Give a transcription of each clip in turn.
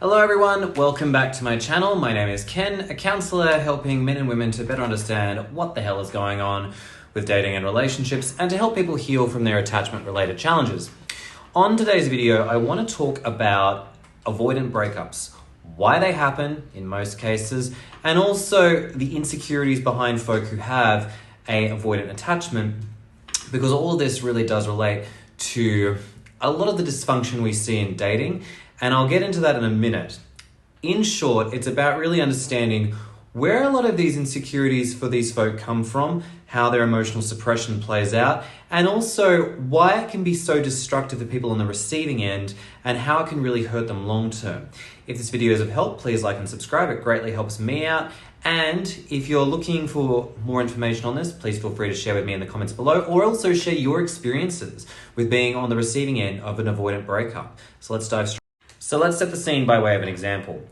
Hello everyone, welcome back to my channel. My name is Ken, a counsellor helping men and women to better understand what the hell is going on with dating and relationships and to help people heal from their attachment related challenges. On today's video, I want to talk about avoidant breakups, why they happen in most cases, and also the insecurities behind folk who have a avoidant attachment, because all of this really does relate to a lot of the dysfunction we see in dating, and I'll get into that in a minute. In short, it's about really understanding where a lot of these insecurities for these folk come from, how their emotional suppression plays out, and also why it can be so destructive for people on the receiving end and how it can really hurt them long term. If this video is of help, please like and subscribe. It greatly helps me out. And if you're looking for more information on this, please feel free to share with me in the comments below, or also share your experiences with being on the receiving end of an avoidant breakup. So let's dive straight. So let's set the scene by way of an example.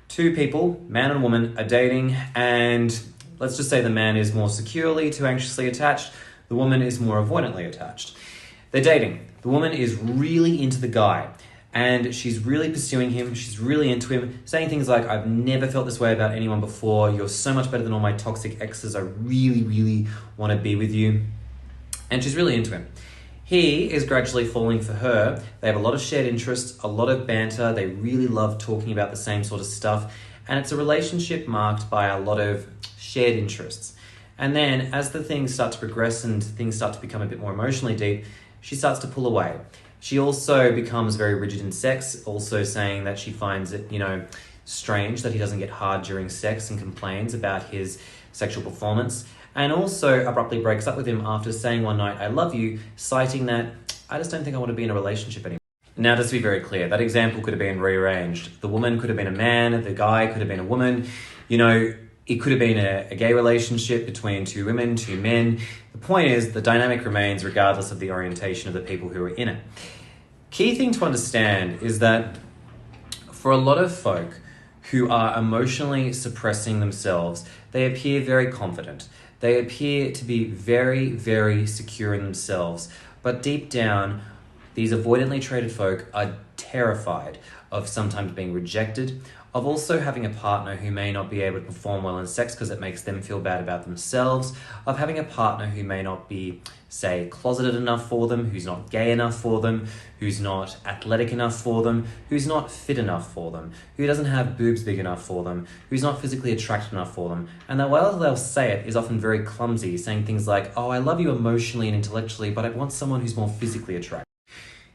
Two people, man and woman, are dating, and let's just say the man is more securely to anxiously attached, the woman is more avoidantly attached. They're dating. The woman is really into the guy, and she's really pursuing him, she's really into him, saying things like, I've never felt this way about anyone before, you're so much better than all my toxic exes, I really want to be with you. And she's really into him. He is gradually falling for her. They have a lot of shared interests, a lot of banter. They really love talking about the same sort of stuff. And it's a relationship marked by a lot of shared interests. And then as the things start to progress and things start to become a bit more emotionally deep, she starts to pull away. She also becomes very rigid in sex, also saying that she finds it, strange that he doesn't get hard during sex and complains about his sexual performance. And also abruptly breaks up with him after saying one night, I love you, citing that, I just don't think I want to be in a relationship anymore. Now, just to be very clear, that example could have been rearranged. The woman could have been a man, the guy could have been a woman. It could have been a gay relationship between two women, two men. The point is, the dynamic remains regardless of the orientation of the people who are in it. Key thing to understand is that for a lot of folk who are emotionally suppressing themselves, they appear very confident. They appear to be very secure in themselves. But deep down, these avoidantly traded folk are terrified of sometimes being rejected, of also having a partner who may not be able to perform well in sex because it makes them feel bad about themselves, of having a partner who may not be, say, closeted enough for them, who's not gay enough for them, who's not athletic enough for them, who's not fit enough for them, who doesn't have boobs big enough for them, who's not physically attractive enough for them. And that while they'll say it is often very clumsy, saying things like, oh, I love you emotionally and intellectually, but I want someone who's more physically attractive.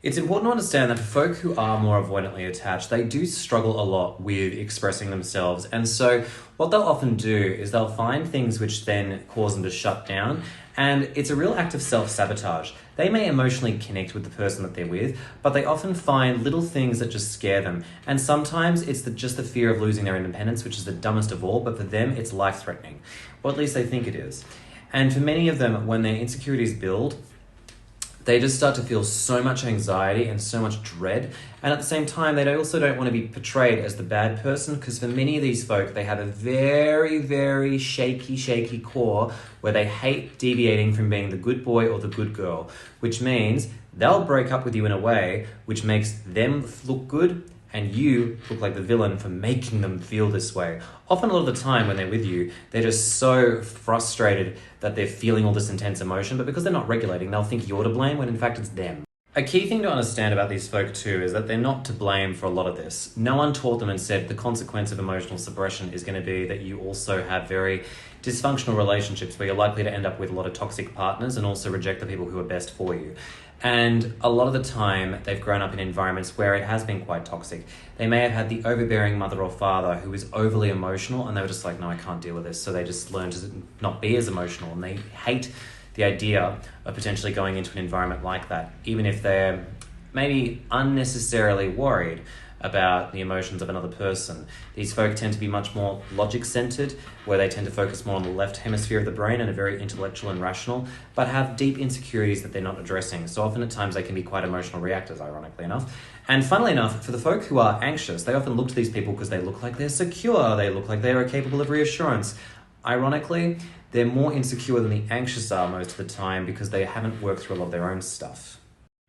It's important to understand that for folk who are more avoidantly attached, they do struggle a lot with expressing themselves. And so what they'll often do is they'll find things which then cause them to shut down. And it's a real act of self-sabotage. They may emotionally connect with the person that they're with, but they often find little things that just scare them. And sometimes it's just the fear of losing their independence, which is the dumbest of all, but for them, it's life-threatening. Or at least they think it is. And for many of them, when their insecurities build, they just start to feel so much anxiety and so much dread. And at the same time, they also don't want to be portrayed as the bad person, because for many of these folk, they have a very shaky core where they hate deviating from being the good boy or the good girl, which means they'll break up with you in a way which makes them look good and you look like the villain for making them feel this way. Often a lot of the time when they're with you, they're just so frustrated that they're feeling all this intense emotion, but because they're not regulating, they'll think you're to blame when in fact it's them. A key thing to understand about these folk too is that they're not to blame for a lot of this. No one taught them and said the consequence of emotional suppression is going to be that you also have very dysfunctional relationships where you're likely to end up with a lot of toxic partners and also reject the people who are best for you. And a lot of the time, they've grown up in environments where it has been quite toxic. They may have had the overbearing mother or father who was overly emotional and they were just like, no, I can't deal with this. So they just learned to not be as emotional, and they hate the idea of potentially going into an environment like that, even if they're maybe unnecessarily worried about the emotions of another person. These folk tend to be much more logic-centered, where they tend to focus more on the left hemisphere of the brain and are very intellectual and rational, but have deep insecurities that they're not addressing. So often at times they can be quite emotional reactors, ironically enough. And funnily enough, for the folk who are anxious, they often look to these people because they look like they're secure, they look like they are capable of reassurance. Ironically, they're more insecure than the anxious are most of the time because they haven't worked through a lot of their own stuff.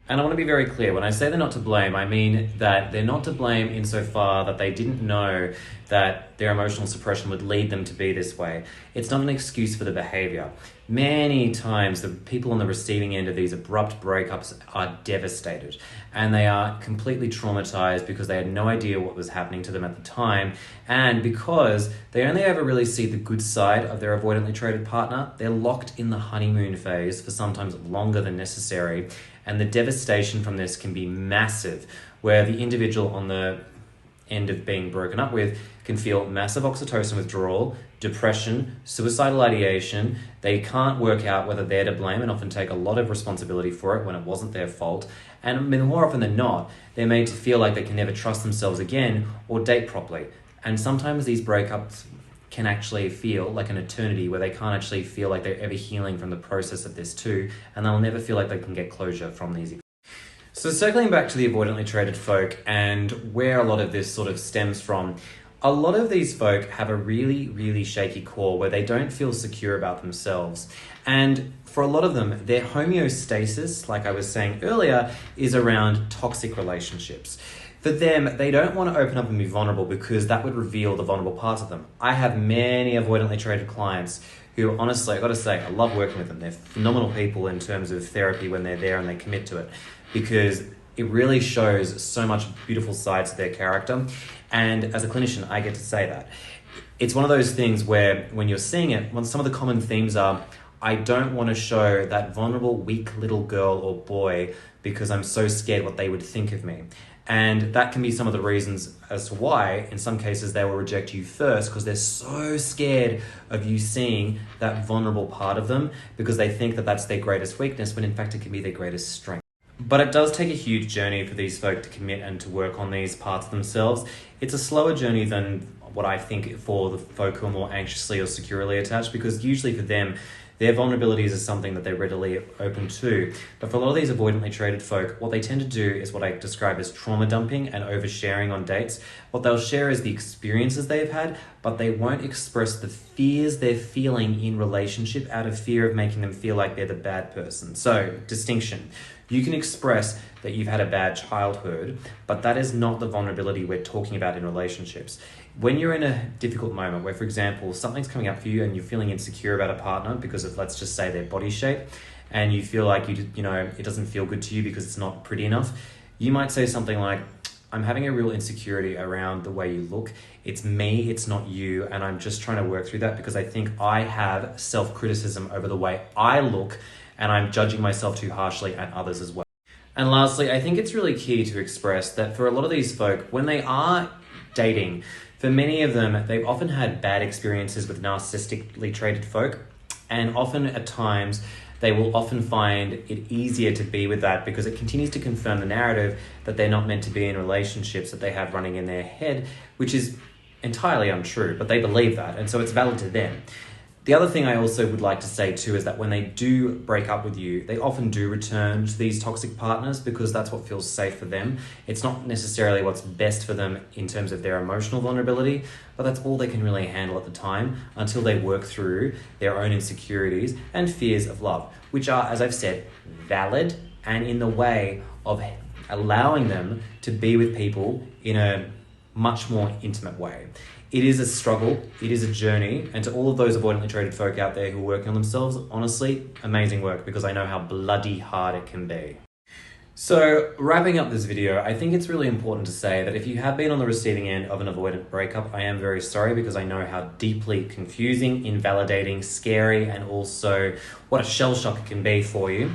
And I want to be very clear, when I say they're not to blame, I mean that they're not to blame insofar that they didn't know that their emotional suppression would lead them to be this way. It's not an excuse for the behavior. Many times the people on the receiving end of these abrupt breakups are devastated and they are completely traumatized because they had no idea what was happening to them at the time, and because they only ever really see the good side of their avoidantly traded partner. They're locked in the honeymoon phase for sometimes longer than necessary, and the devastation from this can be massive, where the individual on the end of being broken up with can feel massive oxytocin withdrawal, depression, suicidal ideation. They can't work out whether they're to blame and often take a lot of responsibility for it when it wasn't their fault. And more often than not, they're made to feel like they can never trust themselves again or date properly. And sometimes these breakups can actually feel like an eternity, where they can't actually feel like they're ever healing from the process of this too, and they'll never feel like they can get closure from these. So circling back to the avoidantly traded folk and where a lot of this sort of stems from, a lot of these folk have a really, really shaky core where they don't feel secure about themselves. And for a lot of them, their homeostasis, like I was saying earlier, is around toxic relationships. For them, they don't want to open up and be vulnerable because that would reveal the vulnerable parts of them. I have many avoidantly traded clients who, honestly, I got to say, I love working with them. They're phenomenal people in terms of therapy when they're there and they commit to it, because it really shows so much beautiful sides to their character. And as a clinician, I get to say that. It's one of those things where when you're seeing it, some of the common themes are, I don't want to show that vulnerable, weak little girl or boy because I'm so scared what they would think of me. And that can be some of the reasons as to why, in some cases, they will reject you first, because they're so scared of you seeing that vulnerable part of them, because they think that that's their greatest weakness, when in fact it can be their greatest strength. But it does take a huge journey for these folk to commit and to work on these parts of themselves. It's a slower journey than what I think for the folk who are more anxiously or securely attached, because usually for them, their vulnerabilities is something that they're readily open to. But for a lot of these avoidantly traded folk, what they tend to do is what I describe as trauma dumping and oversharing on dates. What they'll share is the experiences they've had, but they won't express the fears they're feeling in relationship out of fear of making them feel like they're the bad person. So, distinction. You can express that you've had a bad childhood, but that is not the vulnerability we're talking about in relationships. When you're in a difficult moment where, for example, something's coming up for you and you're feeling insecure about a partner because of, let's just say, their body shape, and you feel like it doesn't feel good to you because it's not pretty enough, you might say something like, I'm having a real insecurity around the way you look. It's me, it's not you, and I'm just trying to work through that because I think I have self-criticism over the way I look, and I'm judging myself too harshly and others as well. And lastly, I think it's really key to express that for a lot of these folk, when they are dating, for many of them, they've often had bad experiences with narcissistically traded folk, and often at times, they will often find it easier to be with that because it continues to confirm the narrative that they're not meant to be in relationships that they have running in their head, which is entirely untrue, but they believe that, and so it's valid to them. The other thing I also would like to say too is that when they do break up with you, they often do return to these toxic partners because that's what feels safe for them. It's not necessarily what's best for them in terms of their emotional vulnerability, but that's all they can really handle at the time until they work through their own insecurities and fears of love, which are, as I've said, valid and in the way of allowing them to be with people in a much more intimate way. It is a struggle, it is a journey, and to all of those avoidantly traded folk out there who are working on themselves, honestly, amazing work, because I know how bloody hard it can be. So, wrapping up this video, I think it's really important to say that if you have been on the receiving end of an avoidant breakup, I am very sorry, because I know how deeply confusing, invalidating, scary, and also what a shell shock it can be for you.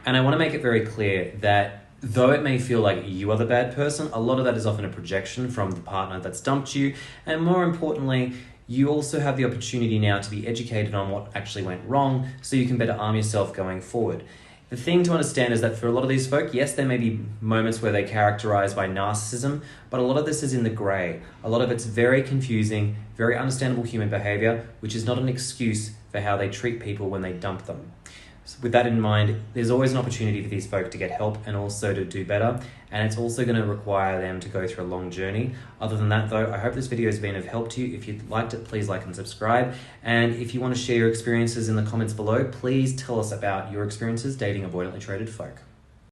And I want to make it very clear that though it may feel like you are the bad person, a lot of that is often a projection from the partner that's dumped you. And more importantly, you also have the opportunity now to be educated on what actually went wrong so you can better arm yourself going forward. The thing to understand is that for a lot of these folk, yes, there may be moments where they're characterized by narcissism, but a lot of this is in the gray. A lot of it's very confusing, very understandable human behavior, which is not an excuse for how they treat people when they dump them. So with that in mind, there's always an opportunity for these folk to get help and also to do better. And it's also going to require them to go through a long journey. Other than that though, I hope this video has been of help to you. If you liked it, please like and subscribe. And if you want to share your experiences in the comments below, please tell us about your experiences dating avoidantly traded folk.